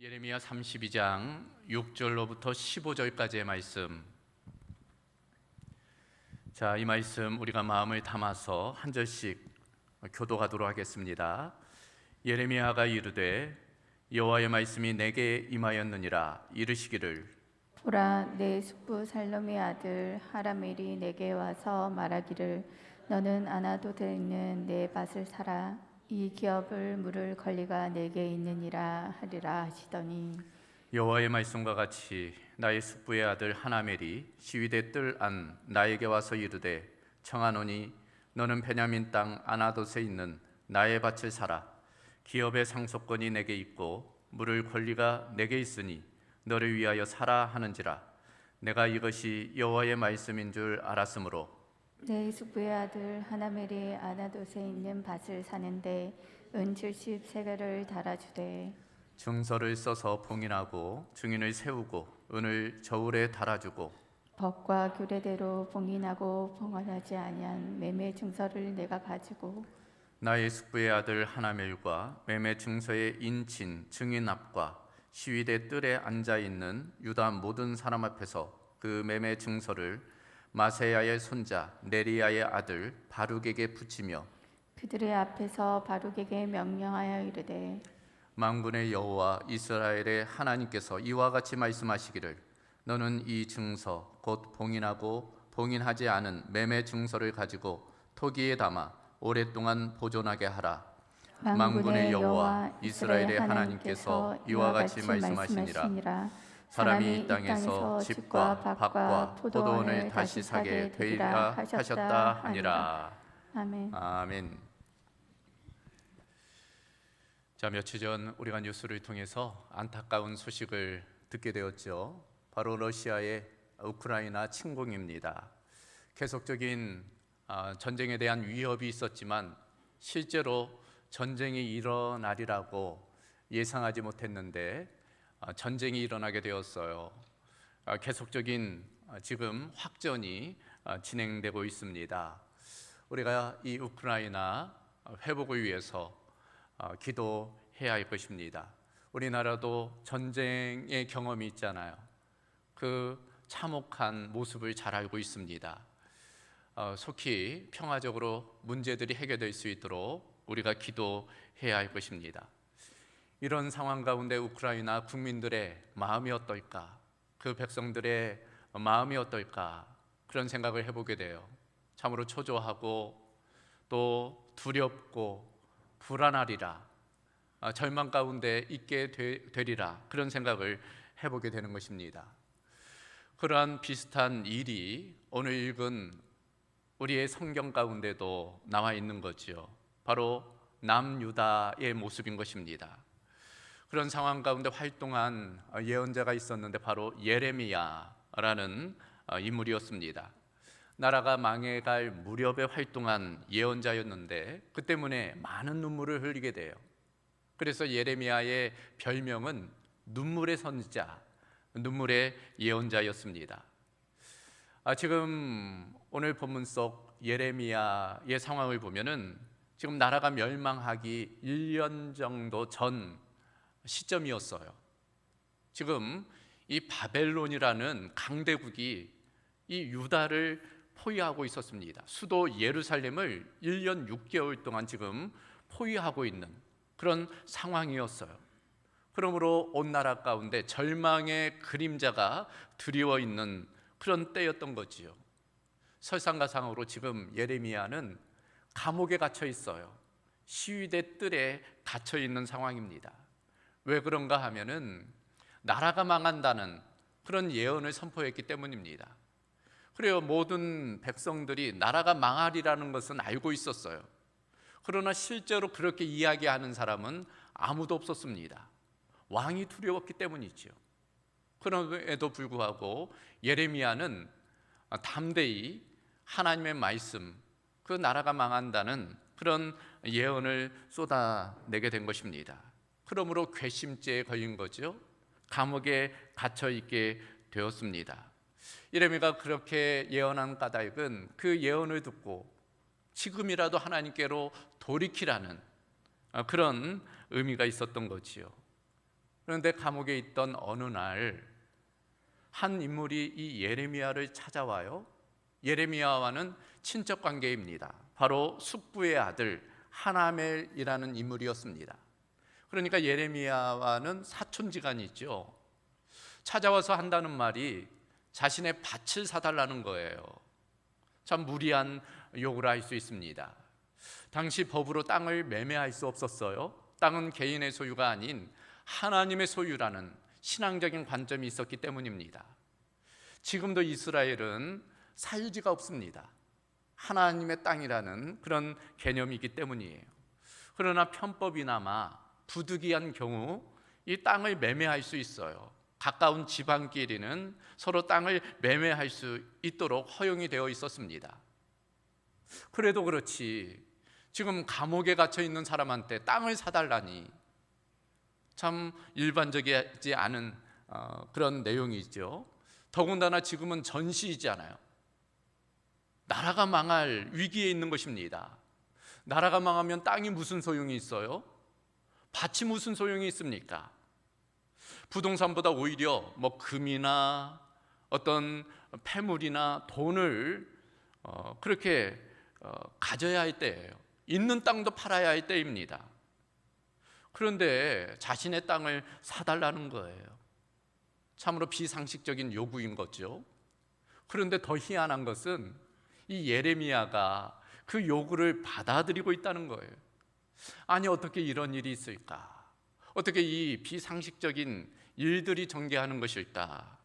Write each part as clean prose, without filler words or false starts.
예레미야 32장 6절로부터 15절까지의 말씀. 자, 이 말씀 우리가 마음을 담아서 한 절씩 교독하도록 하겠습니다. 예레미야가 이르되 여호와의 말씀이 내게 임하였느니라. 이르시기를 보라, 내 숙부 살롬의 아들 하라멜이 내게 와서 말하기를 너는 아나도드에 있는 내 밭을 사라. 이 기업을 물을 권리가 내게 있느니라 하리라 하시더니 여호와의 말씀과 같이 나의 숙부의 아들 하나멜이 시위대 뜰 안 나에게 와서 이르되 청하노니 너는 베냐민 땅 아나돗에 있는 나의 밭을 사라. 기업의 상속권이 내게 있고 물을 권리가 내게 있으니 너를 위하여 사라 하는지라. 내가 이것이 여호와의 말씀인 줄 알았으므로 내 숙부의 아들 하나멜이 아나돗에 있는 밭을 사는데 은 70세겔을 달아주되 증서를 써서 봉인하고 증인을 세우고 은을 저울에 달아주고 법과 규례대로 봉인하고 봉헌하지 아니한 매매 증서를 내가 가지고 나의 숙부의 아들 하나멜과 매매 증서의 인친 증인 앞과 시위대 뜰에 앉아 있는 유다 모든 사람 앞에서 그 매매 증서를 마세야의 손자 네리야의 아들 바룩에게 붙이며 그들의 앞에서 바룩에게 명령하여 이르되 만군의 여호와 이스라엘의 하나님께서 이와 같이 말씀하시기를 너는 이 증서 곧 봉인하고 봉인하지 않은 매매 증서를 가지고 토기에 담아 오랫동안 보존하게 하라. 만군의 여호와 이스라엘의 하나님께서 이와 같이 말씀하시니라. 사람이 이 땅에서 집과 밭과 포도원을 다시 사게 되리라 하셨다 하니라. 아멘. 아멘. 자, 며칠 전 우리가 뉴스를 통해서 안타까운 소식을 듣게 되었죠. 바로 러시아의 우크라이나 침공입니다. 계속적인 전쟁에 대한 위협이 있었지만 실제로 전쟁이 일어나리라고 예상하지 못했는데 전쟁이 일어나게 되었어요. 계속적인 지금 확전이 진행되고 있습니다. 우리가 이 우크라이나 회복을 위해서 기도해야 할 것입니다. 우리나라도 전쟁의 경험이 있잖아요. 그 참혹한 모습을 잘 알고 있습니다. 속히 평화적으로 문제들이 해결될 수 있도록 우리가 기도해야 할 것입니다. 이런 상황 가운데 우크라이나 국민들의 마음이 어떨까? 그 백성들의 마음이 어떨까? 그런 생각을 해보게 돼요. 참으로 초조하고 또 두렵고 불안하리라, 절망 가운데 있게 되리라, 그런 생각을 해보게 되는 것입니다. 그러한 비슷한 일이 오늘 읽은 우리의 성경 가운데도 나와 있는 거지요. 바로 남유다의 모습인 것입니다. 그런 상황 가운데 활동한 예언자가 있었는데 바로 예레미야라는 인물이었습니다. 나라가 망해갈 무렵에 활동한 예언자였는데 그 때문에 많은 눈물을 흘리게 돼요. 그래서 예레미야의 별명은 눈물의 선지자, 눈물의 예언자였습니다. 지금 오늘 본문 속 예레미야의 상황을 보면은 지금 나라가 멸망하기 1년 정도 전 시점이었어요. 지금 이 바벨론이라는 강대국이 이 유다를 포위하고 있었습니다. 수도 예루살렘을 1년 6개월 동안 지금 포위하고 있는 그런 상황이었어요. 그러므로 온 나라 가운데 절망의 그림자가 드리워 있는 그런 때였던 거지요. 설상가상으로 지금 예레미야는 감옥에 갇혀 있어요. 시위대 뜰에 갇혀 있는 상황입니다. 왜 그런가 하면은 나라가 망한다는 그런 예언을 선포했기 때문입니다. 그래요. 모든 백성들이 나라가 망하리라는 것은 알고 있었어요. 그러나 실제로 그렇게 이야기하는 사람은 아무도 없었습니다. 왕이 두려웠기 때문이죠. 그럼에도 불구하고 예레미야는 담대히 하나님의 말씀, 그 나라가 망한다는 그런 예언을 쏟아내게 된 것입니다. 그러므로 괘씸죄에 걸린 거죠. 감옥에 갇혀 있게 되었습니다. 예레미야가 그렇게 예언한 까닭은 그 예언을 듣고 지금이라도 하나님께로 돌이키라는 그런 의미가 있었던 거지요. 그런데 감옥에 있던 어느 날 한 인물이 이 예레미야를 찾아와요. 예레미야와는 친척 관계입니다. 바로 숙부의 아들 하나멜이라는 인물이었습니다. 그러니까 예레미야와는 사촌지간이죠. 찾아와서 한다는 말이 자신의 밭을 사달라는 거예요. 참 무리한 요구를 할 수 있습니다. 당시 법으로 땅을 매매할 수 없었어요. 땅은 개인의 소유가 아닌 하나님의 소유라는 신앙적인 관점이 있었기 때문입니다. 지금도 이스라엘은 사유지가 없습니다. 하나님의 땅이라는 그런 개념이 있기 때문이에요. 그러나 편법이나마 부득이한 경우 이 땅을 매매할 수 있어요. 가까운 지방끼리는 서로 땅을 매매할 수 있도록 허용이 되어 있었습니다. 그래도 그렇지 지금 감옥에 갇혀 있는 사람한테 땅을 사달라니 참 일반적이지 않은 그런 내용이죠. 더군다나 지금은 전시이잖아요. 나라가 망할 위기에 있는 것입니다. 나라가 망하면 땅이 무슨 소용이 있어요? 밭이 무슨 소용이 있습니까? 부동산보다 오히려 금이나 어떤 폐물이나 돈을 그렇게 가져야 할 때예요. 있는 땅도 팔아야 할 때입니다. 그런데 자신의 땅을 사달라는 거예요. 참으로 비상식적인 요구인 거죠. 그런데 더 희한한 것은 이 예레미야가 그 요구를 받아들이고 있다는 거예요. 아니 어떻게 이런 일이 있을까? 어떻게 이 비상식적인 일들이 전개하는 것일까?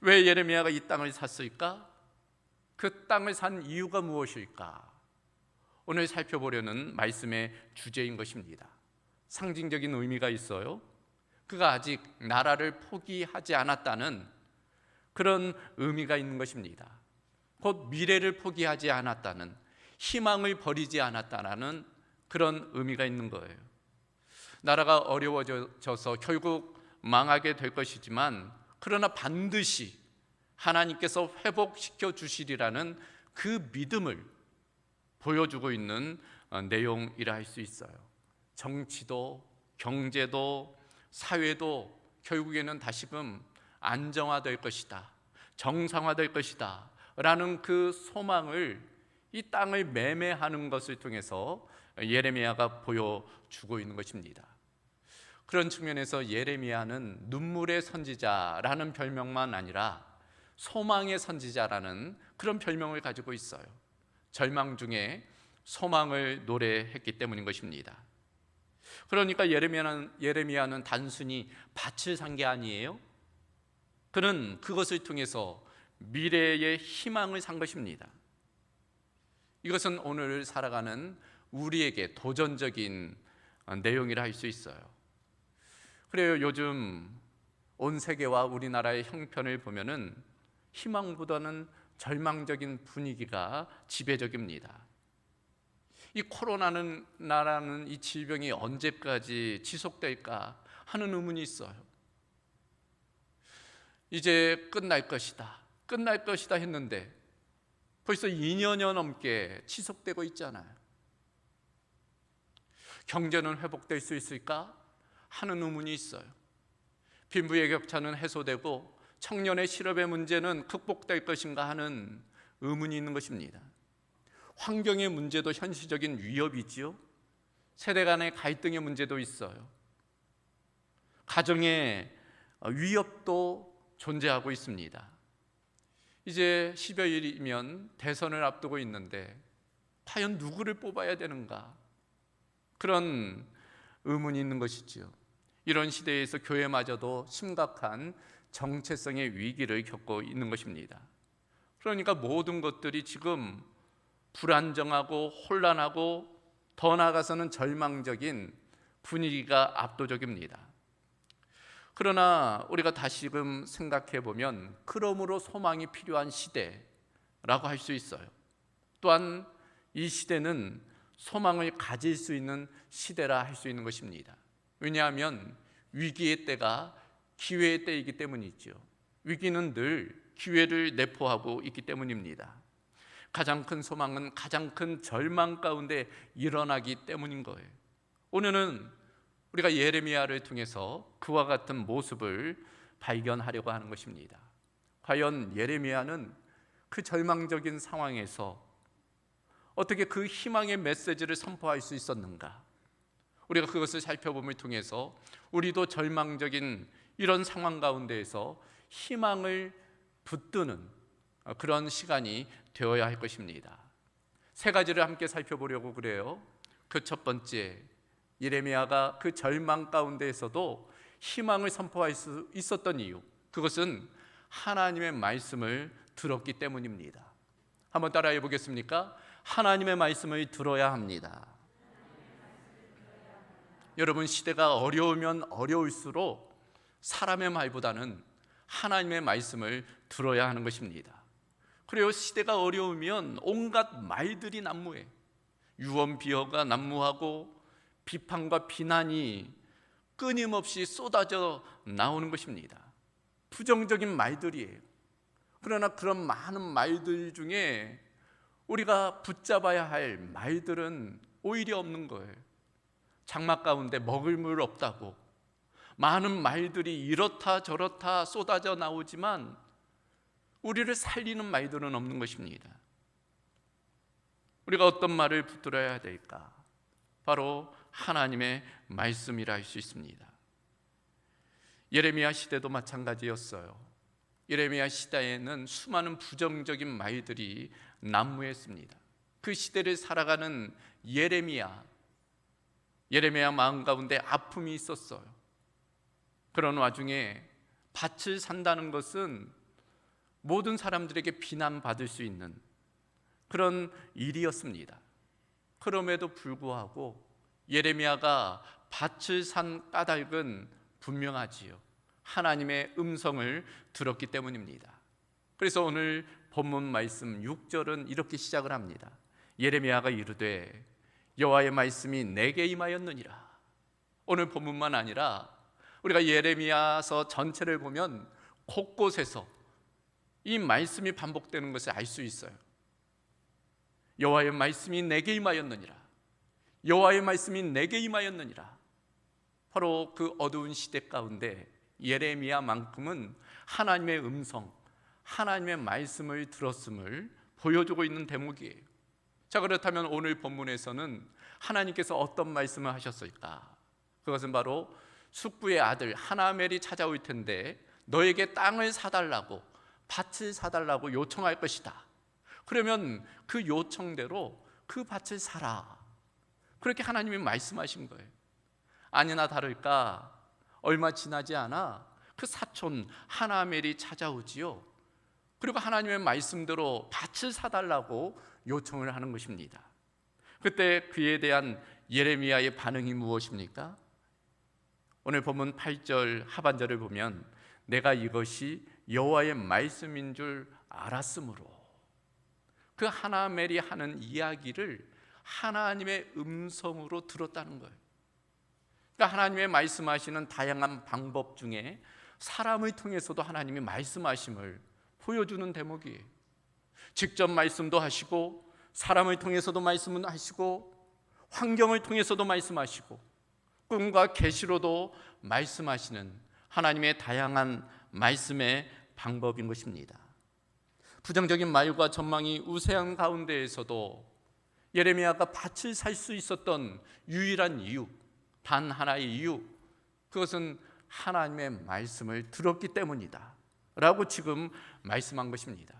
왜 예레미야가 이 땅을 샀을까? 그 땅을 산 이유가 무엇일까? 오늘 살펴보려는 말씀의 주제인 것입니다. 상징적인 의미가 있어요. 그가 아직 나라를 포기하지 않았다는 그런 의미가 있는 것입니다. 곧 미래를 포기하지 않았다는, 희망을 버리지 않았다는 그런 의미가 있는 거예요. 나라가 어려워져서 결국 망하게 될 것이지만 그러나 반드시 하나님께서 회복시켜 주시리라는 그 믿음을 보여주고 있는 내용이라 할 수 있어요. 정치도 경제도 사회도 결국에는 다시금 안정화될 것이다, 정상화될 것이다 라는 그 소망을 이 땅을 매매하는 것을 통해서 예레미야가 보여주고 있는 것입니다. 그런 측면에서 예레미야는 눈물의 선지자라는 별명만 아니라 소망의 선지자라는 그런 별명을 가지고 있어요. 절망 중에 소망을 노래했기 때문인 것입니다. 그러니까 예레미야는 단순히 밭을 산 게 아니에요. 그는 그것을 통해서 미래의 희망을 산 것입니다. 이것은 오늘 살아가는 우리에게 도전적인 내용이라 할 수 있어요. 그래요. 요즘 온 세계와 우리나라의 형편을 보면은 희망보다는 절망적인 분위기가 지배적입니다. 이 코로나라는 이 질병이 언제까지 지속될까 하는 의문이 있어요. 이제 끝날 것이다 했는데 벌써 2년여 넘게 지속되고 있잖아요. 경제는 회복될 수 있을까 하는 의문이 있어요. 빈부의 격차는 해소되고 청년의 실업의 문제는 극복될 것인가 하는 의문이 있는 것입니다. 환경의 문제도 현실적인 위협이지요. 세대 간의 갈등의 문제도 있어요. 가정의 위협도 존재하고 있습니다. 이제 10여일이면 대선을 앞두고 있는데 과연 누구를 뽑아야 되는가? 그런 의문이 있는 것이지요. 이런 시대에서 교회마저도 심각한 정체성의 위기를 겪고 있는 것입니다. 그러니까 모든 것들이 지금 불안정하고 혼란하고 더 나아가서는 절망적인 분위기가 압도적입니다. 그러나 우리가 다시금 생각해 보면 그러므로 소망이 필요한 시대라고 할 수 있어요. 또한 이 시대는 소망을 가질 수 있는 시대라 할 수 있는 것입니다. 왜냐하면 위기의 때가 기회의 때이기 때문이죠. 위기는 늘 기회를 내포하고 있기 때문입니다. 가장 큰 소망은 가장 큰 절망 가운데 일어나기 때문인 거예요. 오늘은 우리가 예레미야를 통해서 그와 같은 모습을 발견하려고 하는 것입니다. 과연 예레미야는 그 절망적인 상황에서 어떻게 그 희망의 메시지를 선포할 수 있었는가? 우리가 그것을 살펴봄을 통해서 우리도 절망적인 이런 상황 가운데에서 희망을 붙드는 그런 시간이 되어야 할 것입니다. 세 가지를 함께 살펴보려고 그래요. 그 첫 번째, 예레미야가 그 절망 가운데에서도 희망을 선포할 수 있었던 이유, 그것은 하나님의 말씀을 들었기 때문입니다. 한번 따라해 보겠습니까? 하나님의 말씀을 들어야 합니다. 여러분, 시대가 어려우면 어려울수록 사람의 말보다는 하나님의 말씀을 들어야 하는 것입니다. 그리고 시대가 어려우면 온갖 말들이 난무해 유언비어가 난무하고 비판과 비난이 끊임없이 쏟아져 나오는 것입니다. 부정적인 말들이에요. 그러나 그런 많은 말들 중에 우리가 붙잡아야 할 말들은 오히려 없는 거예요. 장막 가운데 먹을 물 없다고 많은 말들이 이렇다 저렇다 쏟아져 나오지만 우리를 살리는 말들은 없는 것입니다. 우리가 어떤 말을 붙들어야 될까? 바로 하나님의 말씀이라 할 수 있습니다. 예레미야 시대도 마찬가지였어요. 예레미야 시대에는 수많은 부정적인 말들이 난무했습니다. 그 시대를 살아가는 예레미야 마음 가운데 아픔이 있었어요. 그런 와중에 밭을 산다는 것은 모든 사람들에게 비난받을 수 있는 그런 일이었습니다. 그럼에도 불구하고 예레미야가 밭을 산 까닭은 분명하지요. 하나님의 음성을 들었기 때문입니다. 그래서 오늘 본문 말씀 6절은 이렇게 시작을 합니다. 예레미야가 이르되 여호와의 말씀이 내게 임하였느니라. 오늘 본문만 아니라 우리가 예레미야서 전체를 보면 곳곳에서 이 말씀이 반복되는 것을 알 수 있어요. 여호와의 말씀이 내게 임하였느니라. 여호와의 말씀이 내게 임하였느니라. 바로 그 어두운 시대 가운데 예레미야만큼은 하나님의 음성, 하나님의 말씀을 들었음을 보여주고 있는 대목이에요. 자, 그렇다면 오늘 본문에서는 하나님께서 어떤 말씀을 하셨을까? 그것은 바로 숙부의 아들 하나멜이 찾아올 텐데 너에게 땅을 사달라고, 밭을 사달라고 요청할 것이다. 그러면 그 요청대로 그 밭을 사라. 그렇게 하나님이 말씀하신 거예요. 아니나 다를까 얼마 지나지 않아 그 사촌 하나멜이 찾아오지요. 그리고 하나님의 말씀대로 밭을 사달라고 요청을 하는 것입니다. 그때 그에 대한 예레미야의 반응이 무엇입니까? 오늘 본문 8절 하반절을 보면 내가 이것이 여호와의 말씀인 줄 알았으므로, 그 하나멜이 하는 이야기를 하나님의 음성으로 들었다는 거예요. 그러니까 하나님의 말씀하시는 다양한 방법 중에 사람을 통해서도 하나님이 말씀하심을 보여주는 대목이에요. 직접 말씀도 하시고 사람을 통해서도 말씀은 하시고 환경을 통해서도 말씀하시고 꿈과 계시로도 말씀하시는 하나님의 다양한 말씀의 방법인 것입니다. 부정적인 말과 전망이 우세한 가운데에서도 예레미야가 밭을 살 수 있었던 유일한 이유, 단 하나의 이유, 그것은 하나님의 말씀을 들었기 때문이다 라고 지금 말씀한 것입니다.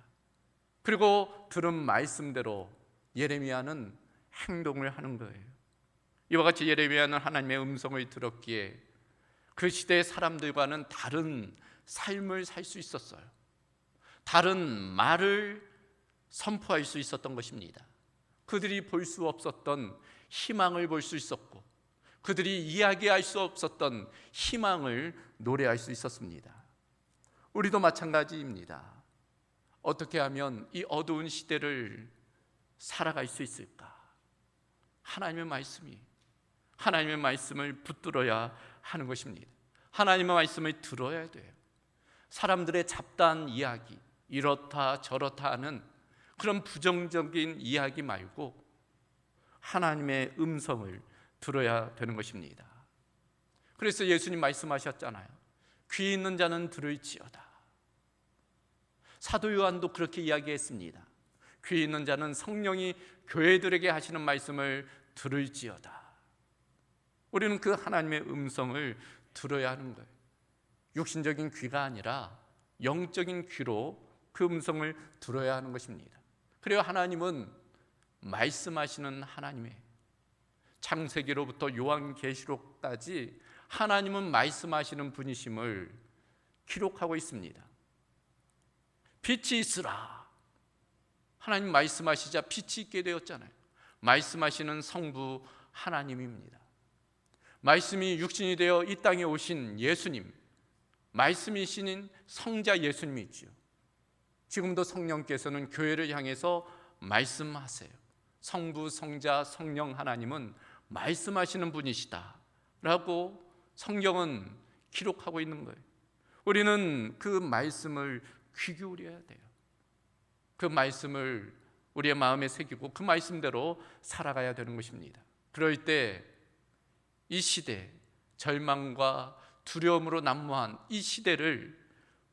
그리고 들은 말씀대로 예레미야는 행동을 하는 거예요. 이와 같이 예레미야는 하나님의 음성을 들었기에 그 시대의 사람들과는 다른 삶을 살 수 있었어요. 다른 말을 선포할 수 있었던 것입니다. 그들이 볼 수 없었던 희망을 볼 수 있었고 그들이 이야기할 수 없었던 희망을 노래할 수 있었습니다. 우리도 마찬가지입니다. 어떻게 하면 이 어두운 시대를 살아갈 수 있을까? 하나님의 말씀을 붙들어야 하는 것입니다. 하나님의 말씀을 들어야 돼요. 사람들의 잡다한 이야기, 이렇다 저렇다 하는 그런 부정적인 이야기 말고 하나님의 음성을 들어야 되는 것입니다. 그래서 예수님 말씀하셨잖아요. 귀 있는 자는 들을지어다. 사도 요한도 그렇게 이야기했습니다. 귀 있는 자는 성령이 교회들에게 하시는 말씀을 들을지어다. 우리는 그 하나님의 음성을 들어야 하는 거예요. 육신적인 귀가 아니라 영적인 귀로 그 음성을 들어야 하는 것입니다. 그래요, 하나님은 말씀하시는 하나님이에요. 창세기로부터 요한계시록까지 하나님은 말씀하시는 분이심을 기록하고 있습니다. 빛이 있으라. 하나님 말씀하시자 빛이 있게 되었잖아요. 말씀하시는 성부 하나님입니다. 말씀이 육신이 되어 이 땅에 오신 예수님, 말씀이신 성자 예수님이지요. 지금도 성령께서는 교회를 향해서 말씀하세요. 성부, 성자, 성령 하나님은 말씀하시는 분이시다 라고 성경은 기록하고 있는 거예요. 우리는 그 말씀을 귀 기울여야 돼요. 그 말씀을 우리의 마음에 새기고 그 말씀대로 살아가야 되는 것입니다. 그럴 때 이 시대, 절망과 두려움으로 난무한 이 시대를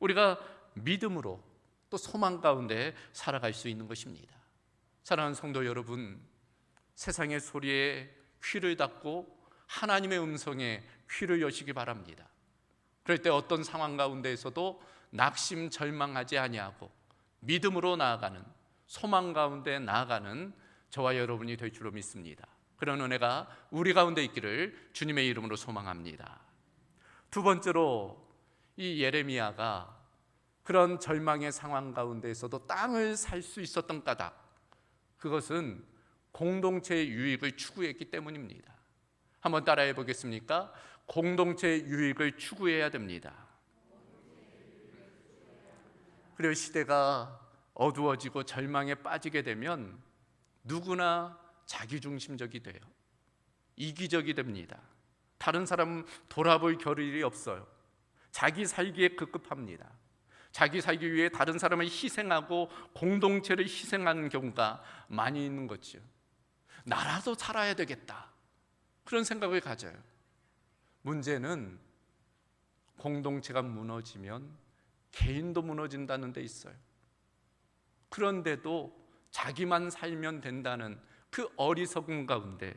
우리가 믿음으로 또 소망 가운데 살아갈 수 있는 것입니다. 사랑하는 성도 여러분, 세상의 소리에 귀를 닫고 하나님의 음성에 귀를 여시기 바랍니다. 그럴 때 어떤 상황 가운데에서도 낙심 절망하지 아니하고 믿음으로 나아가는, 소망 가운데 나아가는 저와 여러분이 될 줄로 믿습니다. 그런 은혜가 우리 가운데 있기를 주님의 이름으로 소망합니다. 두 번째로, 이 예레미야가 그런 절망의 상황 가운데에서도 땅을 살 수 있었던 까닭, 그것은 공동체의 유익을 추구했기 때문입니다. 한번 따라해 보겠습니까? 공동체의 유익을 추구해야 됩니다. 그리고 시대가 어두워지고 절망에 빠지게 되면 누구나 자기중심적이 돼요. 이기적이 됩니다. 다른 사람 돌아볼 겨를이 없어요. 자기 살기에 급급합니다. 자기 살기 위해 다른 사람을 희생하고 공동체를 희생하는 경우가 많이 있는 거죠. 나라도 살아야 되겠다, 그런 생각을 가져요. 문제는 공동체가 무너지면 개인도 무너진다는 데 있어요. 그런데도 자기만 살면 된다는 그 어리석음 가운데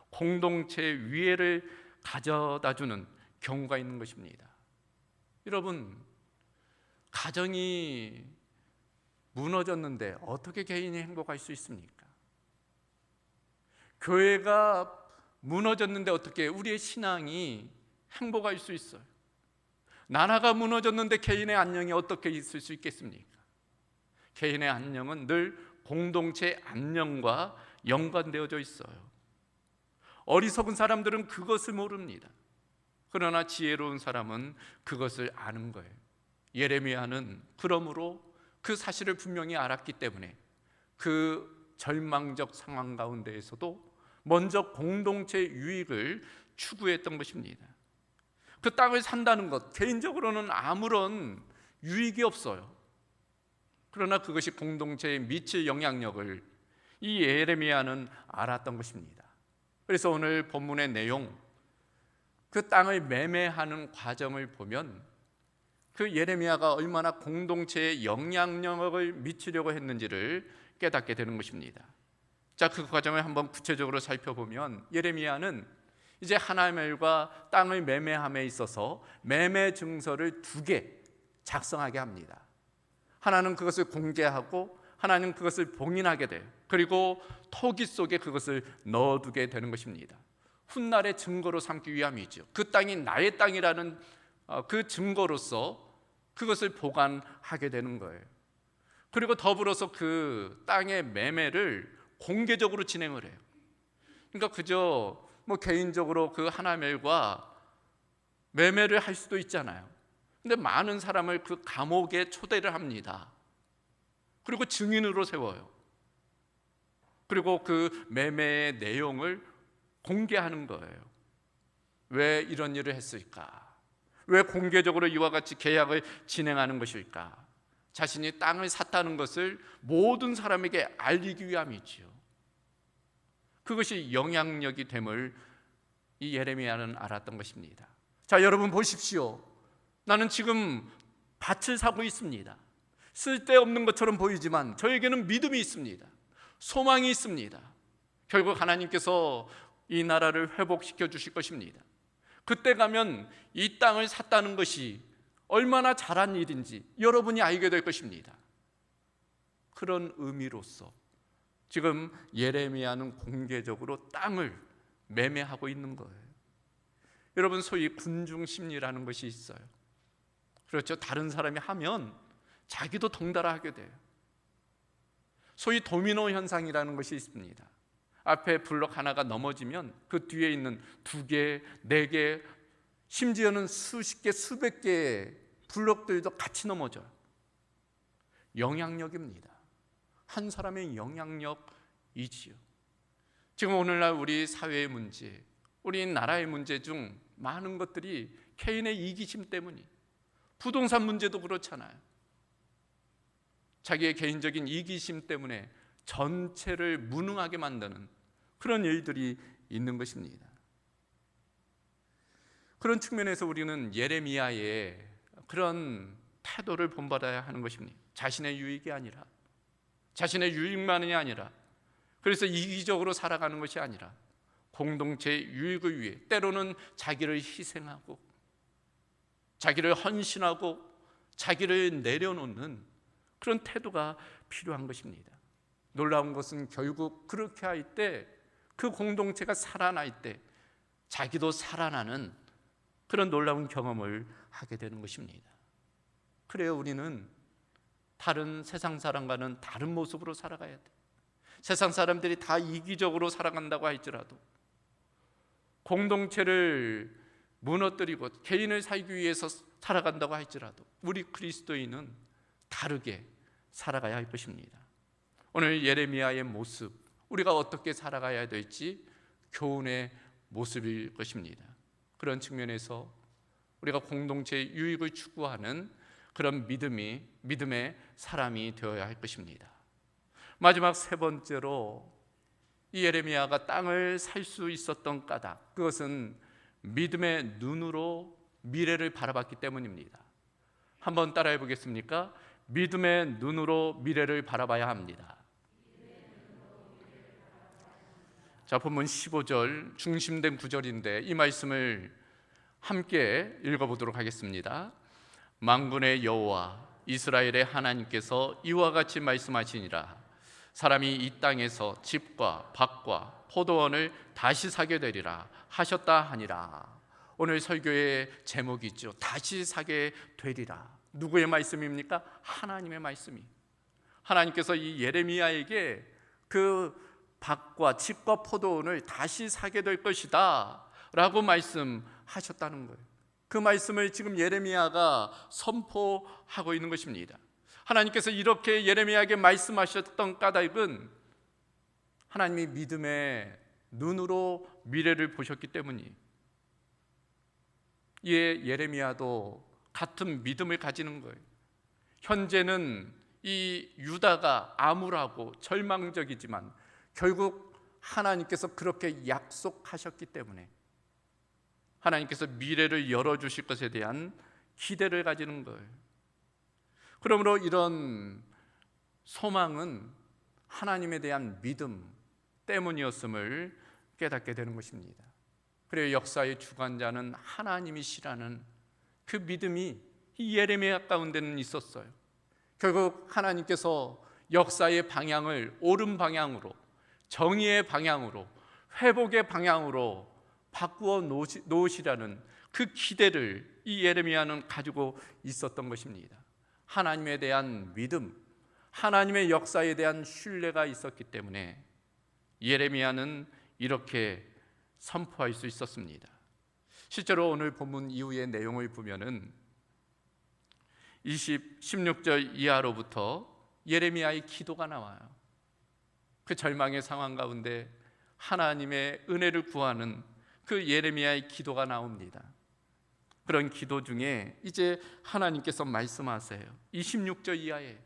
공동체의 위해를 가져다주는 경우가 있는 것입니다. 여러분, 가정이 무너졌는데 어떻게 개인이 행복할 수 있습니까? 교회가 무너졌는데 어떻게 우리의 신앙이 행복할 수 있어요? 나라가 무너졌는데 개인의 안녕이 어떻게 있을 수 있겠습니까? 개인의 안녕은 늘 공동체의 안녕과 연관되어져 있어요. 어리석은 사람들은 그것을 모릅니다. 그러나 지혜로운 사람은 그것을 아는 거예요. 예레미야는 그러므로 그 사실을 분명히 알았기 때문에 그 절망적 상황 가운데에서도 먼저 공동체의 유익을 추구했던 것입니다. 그 땅을 산다는 것, 개인적으로는 아무런 유익이 없어요. 그러나 그것이 공동체에 미칠 영향력을 이 예레미야는 알았던 것입니다. 그래서 오늘 본문의 내용, 그 땅을 매매하는 과정을 보면 그 예레미야가 얼마나 공동체에 영향력을 미치려고 했는지를 깨닫게 되는 것입니다. 자, 그 과정을 한번 구체적으로 살펴보면 예레미야는 이제 하나멜과 땅을 매매함에 있어서 매매 증서를 2개 작성하게 합니다. 하나는 그것을 공개하고 하나는 그것을 봉인하게 돼요. 그리고 토기 속에 그것을 넣어두게 되는 것입니다. 훗날의 증거로 삼기 위함이죠. 그 땅이 나의 땅이라는 그 증거로서 그것을 보관하게 되는 거예요. 그리고 더불어서 그 땅의 매매를 공개적으로 진행을 해요. 그러니까 그저 개인적으로 그 하나멜과 매매를 할 수도 있잖아요. 근데 많은 사람을 그 감옥에 초대를 합니다. 그리고 증인으로 세워요. 그리고 그 매매의 내용을 공개하는 거예요. 왜 이런 일을 했을까? 왜 공개적으로 이와 같이 계약을 진행하는 것일까? 자신이 땅을 샀다는 것을 모든 사람에게 알리기 위함이지요. 그것이 영향력이 됨을 이 예레미야는 알았던 것입니다. 자, 여러분 보십시오. 나는 지금 밭을 사고 있습니다. 쓸데없는 것처럼 보이지만 저에게는 믿음이 있습니다. 소망이 있습니다. 결국 하나님께서 이 나라를 회복시켜 주실 것입니다. 그때 가면 이 땅을 샀다는 것이 얼마나 잘한 일인지 여러분이 알게 될 것입니다. 그런 의미로서 지금 예레미야는 공개적으로 땅을 매매하고 있는 거예요. 여러분, 소위 군중 심리라는 것이 있어요. 그렇죠? 다른 사람이 하면 자기도 덩달아 하게 돼요. 소위 도미노 현상이라는 것이 있습니다. 앞에 블록 하나가 넘어지면 그 뒤에 있는 2개, 4개, 심지어는 수십 개, 수백 개의 블록들도 같이 넘어져요. 영향력입니다. 한 사람의 영향력이지요. 지금 오늘날 우리 사회의 문제, 우리 나라의 문제 중 많은 것들이 개인의 이기심 때문이, 부동산 문제도 그렇잖아요. 자기의 개인적인 이기심 때문에 전체를 무능하게 만드는 그런 일들이 있는 것입니다. 그런 측면에서 우리는 예레미야의 그런 태도를 본받아야 하는 것입니다. 자신의 유익이 아니라, 자신의 유익만이 아니라, 그래서 이기적으로 살아가는 것이 아니라 공동체의 유익을 위해 때로는 자기를 희생하고 자기를 헌신하고 자기를 내려놓는 그런 태도가 필요한 것입니다. 놀라운 것은 결국 그렇게 할 때, 그 공동체가 살아날 때 자기도 살아나는 그런 놀라운 경험을 하게 되는 것입니다. 그래요, 우리는 다른 세상 사람과는 다른 모습으로 살아가야 돼. 세상 사람들이 다 이기적으로 살아간다고 할지라도, 공동체를 무너뜨리고 개인을 살기 위해서 살아간다고 할지라도 우리 그리스도인은 다르게 살아가야 할 것입니다. 오늘 예레미야의 모습, 우리가 어떻게 살아가야 될지 교훈의 모습일 것입니다. 그런 측면에서 우리가 공동체의 유익을 추구하는 그런 믿음의 사람이 되어야 할 것입니다. 마지막 3번째로 이 예레미야가 땅을 살 수 있었던 까닭, 그것은 믿음의 눈으로 미래를 바라봤기 때문입니다. 한번 따라해 보겠습니까? 믿음의 눈으로 미래를 바라봐야 합니다. 자, 본문 15절 중심된 구절인데 이 말씀을 함께 읽어보도록 하겠습니다. 만군의 여호와 이스라엘의 하나님께서 이와 같이 말씀하시니라. 사람이 이 땅에서 집과 밭과 포도원을 다시 사게 되리라 하셨다 하니라. 오늘 설교의 제목이죠. 다시 사게 되리라. 누구의 말씀입니까? 하나님의 말씀이. 하나님께서 이 예레미야에게 그 밭과 집과 포도원을 다시 사게 될 것이다 라고 말씀하셨다는 거예요. 그 말씀을 지금 예레미야가 선포하고 있는 것입니다. 하나님께서 이렇게 예레미야에게 말씀하셨던 까닭은 하나님이 믿음의 눈으로 미래를 보셨기 때문이에요. 이에 예레미야도 같은 믿음을 가지는 거예요. 현재는 이 유다가 암울하고 절망적이지만 결국 하나님께서 그렇게 약속하셨기 때문에 하나님께서 미래를 열어주실 것에 대한 기대를 가지는 거예요. 그러므로 이런 소망은 하나님에 대한 믿음 때문이었음을 깨닫게 되는 것입니다. 그래서 역사의 주관자는 하나님이시라는 그 믿음이 이 예레미야 가운데는 있었어요. 결국 하나님께서 역사의 방향을 옳은 방향으로, 정의의 방향으로, 회복의 방향으로 바꾸어 놓으시라는 그 기대를 이 예레미야는 가지고 있었던 것입니다. 하나님에 대한 믿음, 하나님의 역사에 대한 신뢰가 있었기 때문에 예레미야는 이렇게 선포할 수 있었습니다. 실제로 오늘 본문 이후의 내용을 보면은 16절 이하로부터 예레미야의 기도가 나와요. 그 절망의 상황 가운데 하나님의 은혜를 구하는 그 예레미야의 기도가 나옵니다. 그런 기도 중에 이제 하나님께서 말씀하세요. 26절 이하에,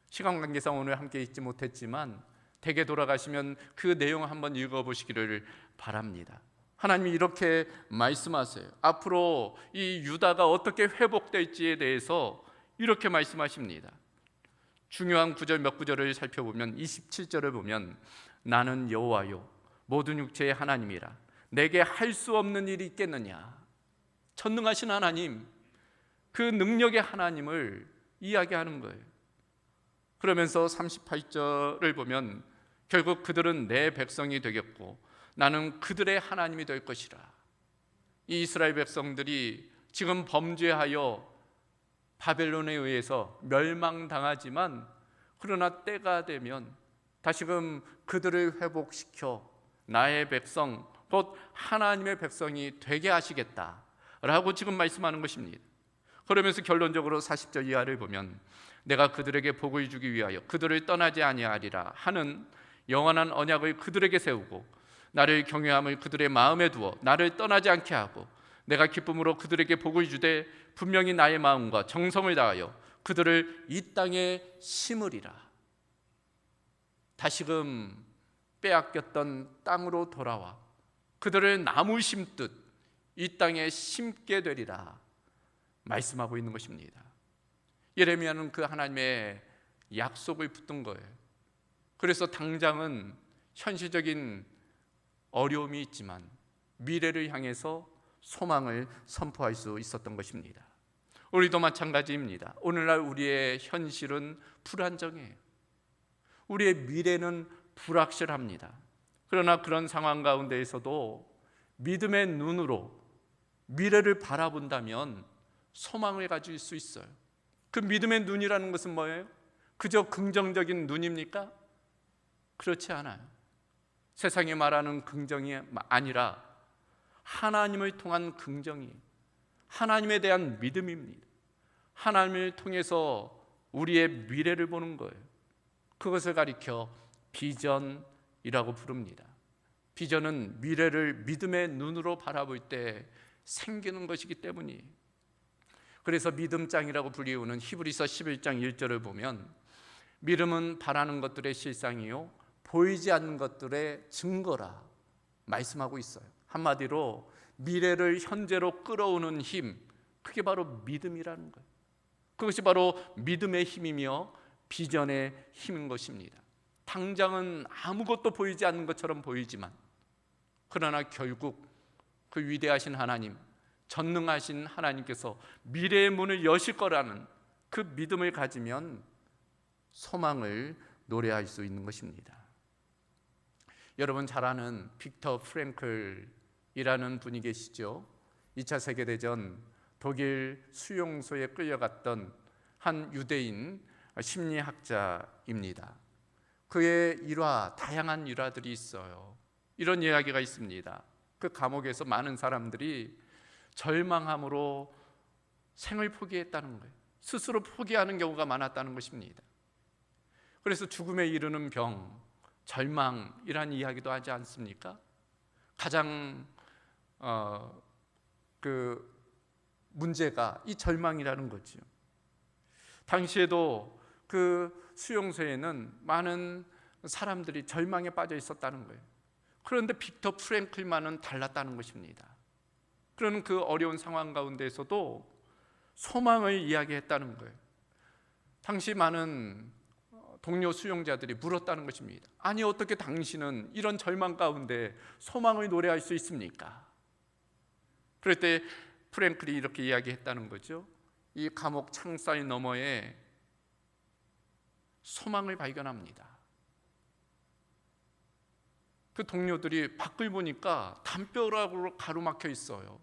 시간 관계상 오늘 함께 읽지 못했지만 댁에 돌아가시면 그 내용 한번 읽어보시기를 바랍니다. 하나님이 이렇게 말씀하세요. 앞으로 이 유다가 어떻게 회복될지에 대해서 이렇게 말씀하십니다. 중요한 구절 몇 구절을 살펴보면 27절을 보면 나는 여호와요 모든 육체의 하나님이라 내게 할 수 없는 일이 있겠느냐. 전능하신 하나님, 그 능력의 하나님을 이야기하는 거예요. 그러면서 38절을 보면 결국 그들은 내 백성이 되겠고 나는 그들의 하나님이 될 것이라. 이 이스라엘 백성들이 지금 범죄하여 바벨론에 의해서 멸망당하지만 그러나 때가 되면 다시금 그들을 회복시켜 나의 백성 곧 하나님의 백성이 되게 하시겠다라고 지금 말씀하는 것입니다. 그러면서 결론적으로 40절 이하를 보면 내가 그들에게 복을 주기 위하여 그들을 떠나지 아니하리라 하는 영원한 언약을 그들에게 세우고 나를 경외함을 그들의 마음에 두어 나를 떠나지 않게 하고 내가 기쁨으로 그들에게 복을 주되 분명히 나의 마음과 정성을 다하여 그들을 이 땅에 심으리라. 다시금 빼앗겼던 땅으로 돌아와 그들을 나무 심듯 이 땅에 심게 되리라 말씀하고 있는 것입니다. 예레미야는 그 하나님의 약속을 붙든 거예요. 그래서 당장은 현실적인 어려움이 있지만 미래를 향해서 소망을 선포할 수 있었던 것입니다. 우리도 마찬가지입니다. 오늘날 우리의 현실은 불안정해요. 우리의 미래는 불확실합니다. 그러나 그런 상황 가운데에서도 믿음의 눈으로 미래를 바라본다면 소망을 가질 수 있어요. 그 믿음의 눈이라는 것은 뭐예요? 그저 긍정적인 눈입니까? 그렇지 않아요. 세상이 말하는 긍정이 아니라 하나님을 통한 긍정이 하나님에 대한 믿음입니다. 하나님을 통해서 우리의 미래를 보는 거예요. 그것을 가리켜 비전이라고 부릅니다. 비전은 미래를 믿음의 눈으로 바라볼 때 생기는 것이기 때문이에요. 그래서 믿음장이라고 불리우는 히브리서 11장 1절을 보면 믿음은 바라는 것들의 실상이요 보이지 않는 것들의 증거라 말씀하고 있어요. 한마디로 미래를 현재로 끌어오는 힘, 그게 바로 믿음이라는 거예요. 그것이 바로 믿음의 힘이며 비전의 힘인 것입니다. 당장은 아무것도 보이지 않는 것처럼 보이지만 그러나 결국 그 위대하신 하나님, 전능하신 하나님께서 미래의 문을 여실 거라는 그 믿음을 가지면 소망을 노래할 수 있는 것입니다. 여러분 잘 아는 빅터 프랭클이라는 분이 계시죠. 2차 세계대전 독일 수용소에 끌려갔던 한 유대인 심리학자입니다. 그의 일화, 다양한 일화들이 있어요. 이런 이야기가 있습니다. 그 감옥에서 많은 사람들이 절망함으로 생을 포기했다는 거예요. 스스로 포기하는 경우가 많았다는 것입니다. 그래서 죽음에 이르는 병, 절망이라는 이야기도 하지 않습니까? 가장 그 문제가 이 절망이라는 거죠. 당시에도 그 수용소에는 많은 사람들이 절망에 빠져 있었다는 거예요. 그런데 빅터 프랭클만은 달랐다는 것입니다. 그런 그 어려운 상황 가운데서도 소망을 이야기했다는 거예요. 당시 많은 동료 수용자들이 물었다는 것입니다. 아니 어떻게 당신은 이런 절망 가운데 소망을 노래할 수 있습니까? 그럴 때 프랭클이 이렇게 이야기했다는 거죠. 이 감옥 창살 너머에 소망을 발견합니다. 그 동료들이 밖을 보니까 담벼락으로 가로막혀 있어요.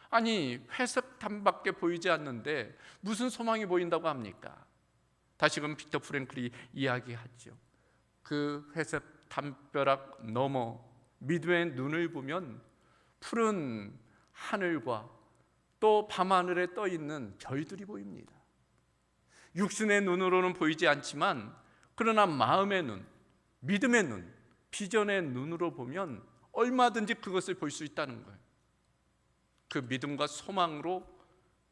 아니 회색 담밖에 보이지 않는데 무슨 소망이 보인다고 합니까? 다시금 빅터 프랭클이 이야기하죠. 그 회색 담벼락 너머 믿음의 눈을 보면 푸른 하늘과 또 밤하늘에 떠 있는 별들이 보입니다. 육신의 눈으로는 보이지 않지만 그러나 마음의 눈, 믿음의 눈, 비전의 눈으로 보면 얼마든지 그것을 볼 수 있다는 거예요. 그 믿음과 소망으로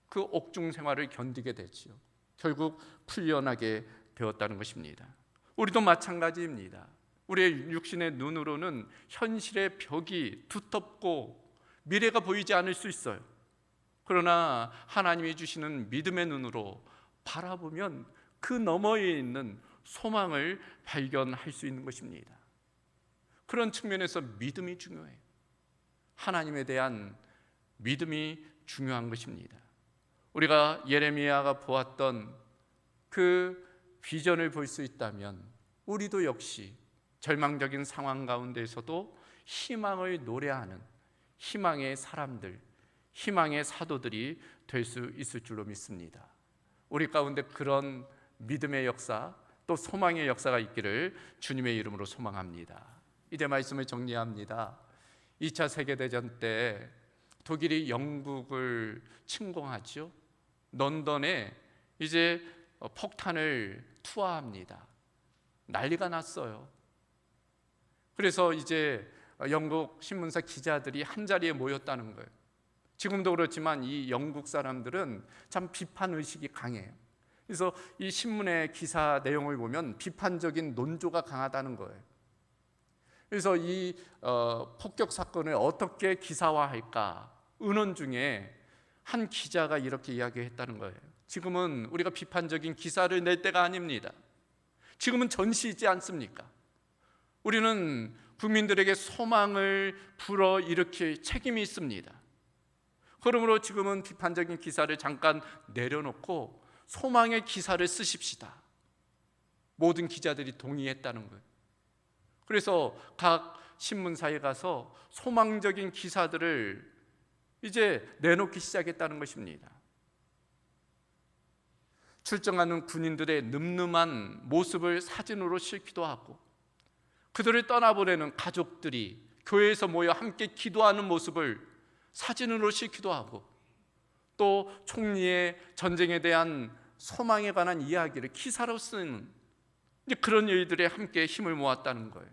그 옥중 생활을 견디게 되지요. 결국 풀려나게 되었다는 것입니다. 우리도 마찬가지입니다. 우리의 육신의 눈으로는 현실의 벽이 두텁고 미래가 보이지 않을 수 있어요. 그러나 하나님이 주시는 믿음의 눈으로 바라보면 그 너머에 있는 소망을 발견할 수 있는 것입니다. 그런 측면에서 믿음이 중요해요. 하나님에 대한 믿음이 중요한 것입니다. 우리가 예레미야가 보았던 그 비전을 볼 수 있다면 우리도 역시 절망적인 상황 가운데에서도 희망을 노래하는 희망의 사람들, 희망의 사도들이 될 수 있을 줄로 믿습니다. 우리 가운데 그런 믿음의 역사, 또 소망의 역사가 있기를 주님의 이름으로 소망합니다. 이제 말씀을 정리합니다. 2차 세계대전 때 독일이 영국을 침공하죠. 런던에 이제 폭탄을 투하합니다. 난리가 났어요. 그래서 이제 영국 신문사 기자들이 한자리에 모였다는 거예요. 지금도 그렇지만 이 영국 사람들은 참 비판 의식이 강해요. 그래서 이 신문의 기사 내용을 보면 비판적인 논조가 강하다는 거예요. 그래서 이 폭격 사건을 어떻게 기사화할까 의논 중에 한 기자가 이렇게 이야기했다는 거예요. 지금은 우리가 비판적인 기사를 낼 때가 아닙니다. 지금은 전시이지 않습니까? 우리는 국민들에게 소망을 불어일으킬 책임이 있습니다. 그러므로 지금은 비판적인 기사를 잠깐 내려놓고 소망의 기사를 쓰십시다. 모든 기자들이 동의했다는 거예요. 그래서 각 신문사에 가서 소망적인 기사들을 이제 내놓기 시작했다는 것입니다. 출정하는 군인들의 늠름한 모습을 사진으로 실기도 하고, 그들을 떠나보내는 가족들이 교회에서 모여 함께 기도하는 모습을 사진으로 실기도 하고, 또 총리의 전쟁에 대한 소망에 관한 이야기를 기사로 쓰는 이제 그런 일들에 함께 힘을 모았다는 거예요.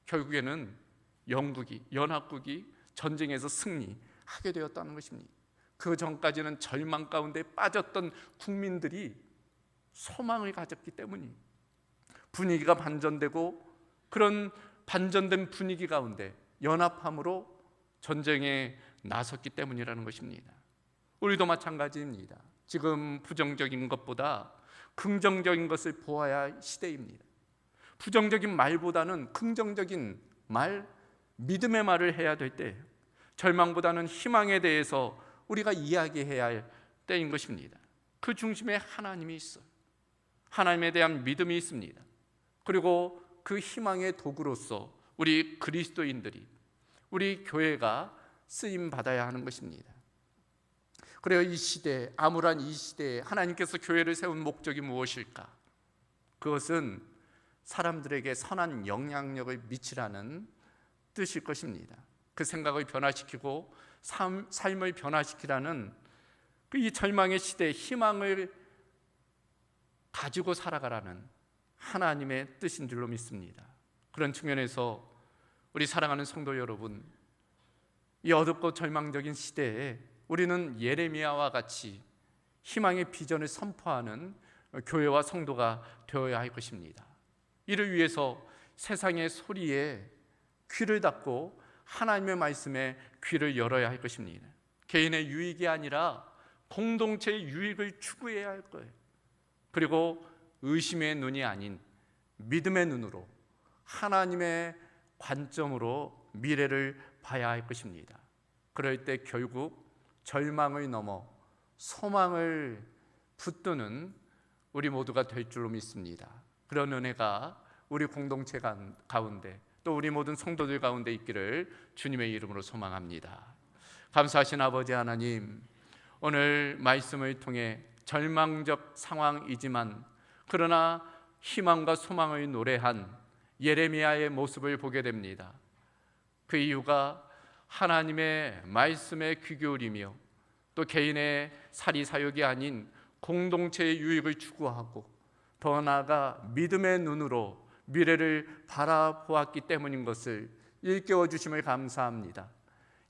결국에는 연합국이 전쟁에서 승리하게 되었다는 것입니다. 그 전까지는 절망 가운데 빠졌던 국민들이 소망을 가졌기 때문입니다. 분위기가 반전되고 그런 반전된 분위기 가운데 연합함으로 전쟁에 나섰기 때문이라는 것입니다. 우리도 마찬가지입니다. 지금 부정적인 것보다 긍정적인 것을 보아야 할 시대입니다. 부정적인 말보다는 긍정적인 말, 믿음의 말을 해야 될 때예요. 절망보다는 희망에 대해서 우리가 이야기해야 할 때인 것입니다. 그 중심에 하나님이 있어요. 하나님에 대한 믿음이 있습니다. 그리고 그 희망의 도구로서 우리 그리스도인들이, 우리 교회가 쓰임 받아야 하는 것입니다. 그래요. 이 시대, 암울한 이 시대에 하나님께서 교회를 세운 목적이 무엇일까? 그것은 사람들에게 선한 영향력을 미치라는 뜻일 것입니다. 그 생각을 변화시키고 삶을 변화시키라는 이 절망의 시대에 희망을 가지고 살아가라는 하나님의 뜻인 줄로 믿습니다. 그런 측면에서 우리 사랑하는 성도 여러분, 이 어둡고 절망적인 시대에 우리는 예레미야와 같이 희망의 비전을 선포하는 교회와 성도가 되어야 할 것입니다. 이를 위해서 세상의 소리에 귀를 닫고 하나님의 말씀에 귀를 열어야 할 것입니다. 개인의 유익이 아니라 공동체의 유익을 추구해야 할 거예요. 그리고 의심의 눈이 아닌 믿음의 눈으로 하나님의 관점으로 미래를 봐야 할 것입니다. 그럴 때 결국 절망을 넘어 소망을 붙드는 우리 모두가 될 줄로 믿습니다. 그런 은혜가 우리 공동체 가운데 또 우리 모든 성도들 가운데 있기를 주님의 이름으로 소망합니다. 감사하신 아버지 하나님, 오늘 말씀을 통해 절망적 상황이지만 그러나 희망과 소망을 노래한 예레미야의 모습을 보게 됩니다. 그 이유가 하나님의 말씀에 귀 기울이며 또 개인의 사리사욕이 아닌 공동체의 유익을 추구하고 더 나아가 믿음의 눈으로 미래를 바라보았기 때문인 것을 일깨워 주심을 감사합니다.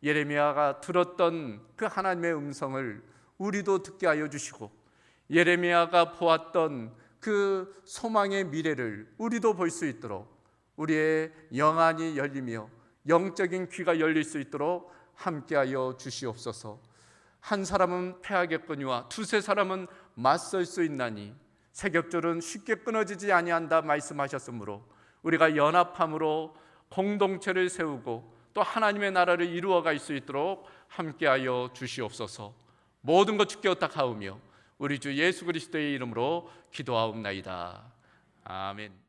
예레미야가 들었던 그 하나님의 음성을 우리도 듣게 하여 주시고 예레미야가 보았던 그 소망의 미래를 우리도 볼 수 있도록 우리의 영안이 열리며 영적인 귀가 열릴 수 있도록 함께하여 주시옵소서. 한 사람은 패하겠거니와 두세 사람은 맞설 수 있나니 새 겹줄은 쉽게 끊어지지 아니한다 말씀하셨으므로 우리가 연합함으로 공동체를 세우고 또 하나님의 나라를 이루어갈 수 있도록 함께하여 주시옵소서. 모든 것 주께 의탁하오며 우리 주 예수 그리스도의 이름으로 기도하옵나이다. 아멘.